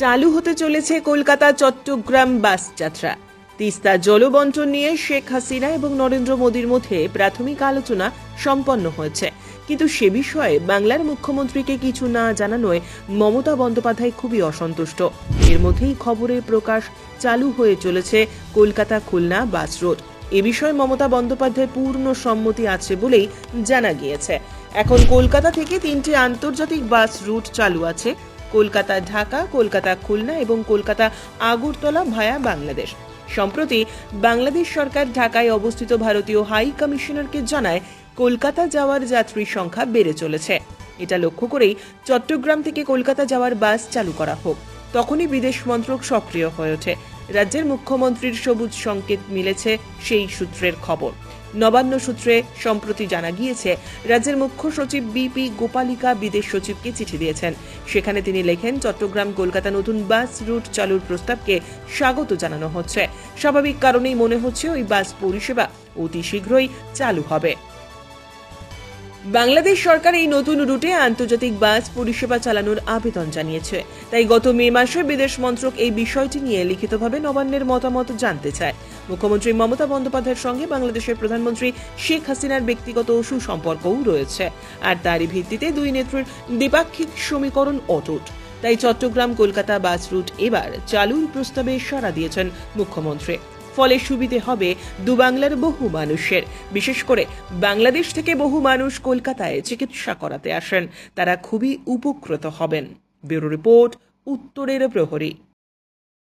চালু হতে চলেছে কলকাতা চট্টগ্রাম বাস যাত্রা। তিস্তা জলবন্টন নিয়ে শেখ হাসিনা এবং নরেন্দ্র মোদীর মধ্যে প্রাথমিক আলোচনা সম্পন্ন হয়েছে, কিন্তু সে বিষয়ে বাংলার মুখ্যমন্ত্রীকে কিছু না জানানোয় মমতা বন্দ্যোপাধ্যায় খুবই অসন্তুষ্ট। এর মধ্যেই খবরের প্রকাশ চালু হয়ে চলেছে কলকাতা খুলনা বাস রুট। এ বিষয়ে মমতা বন্দ্যোপাধ্যায় পূর্ণ সম্মতি আছে বলেই জানা গিয়েছে। এখন কলকাতা থেকে 3টি আন্তর্জাতিক বাস রুট চালু আছে: কলকাতা ঢাকা, কলকাতা খুলনা এবং কলকাতা আগরতলা ভায়া বাংলাদেশ। সম্প্রতি বাংলাদেশ সরকার ঢাকায় অবস্থিত ভারতীয় হাই কমিশনারকে জানায় কলকাতা যাওয়ার যাত্রীর সংখ্যা বেড়ে চলেছে। এটা লক্ষ্য করেই চট্টগ্রাম থেকে কলকাতা যাওয়ার বাস চালু করা হোক। তখনই বিদেশ মন্ত্রক সক্রিয় হয়ে ওঠে। রাজ্যের মুখ্যমন্ত্রীর সবুজ সংকেত মিলেছে সেই সূত্রের খবর। নবান্ন সূত্রে সম্প্রতি জানা গিয়েছে, রাজ্যের মুখ্য সচিব বিপি গোপালিকা বিদেশ সচিবকে চিঠি দিয়েছেন। সেখানে তিনি লেখেন, চট্টগ্রাম কলকাতা নতুন বাস রুট চালুর প্রস্তাবকে স্বাগত জানানো হচ্ছে। স্বাভাবিক কারণেই মনে হচ্ছে ওই বাস পরিষেবা অতি শীঘ্রই চালু হবে। বাংলাদেশ সরকার এই নতুন রুটে আন্তর্জাতিক বাস পরিষেবা চালানোর আবেদন জানিয়েছে। তাই গত মে মাসে বিদেশ মন্ত্রক এই বিষয়টি নিয়ে লিখিতভাবে নবান্নের মতামত জানতে চায়। মুখ্যমন্ত্রী মমতা বন্দ্যোপাধ্যায়ের সঙ্গে বাংলাদেশের প্রধানমন্ত্রী শেখ হাসিনার ব্যক্তিগত সুসম্পর্কও রয়েছে, আর তারই ভিত্তিতে দুই নেত্রীর দ্বিপাক্ষিক সমীকরণ অটুট। তাই চট্টগ্রাম কলকাতা বাস রুট এবার চালুর প্রস্তাবে সাড়া দিয়েছেন মুখ্যমন্ত্রী। ফলে সুবিধে হবে দুবাংলার বহু মানুষের। বিশেষ করে বাংলাদেশ থেকে বহু মানুষ কলকাতায় চিকিৎসা করাতে আসেন, তারা খুবই উপকৃত হবেন। ব্যুরো রিপোর্ট, উত্তরের প্রহরী।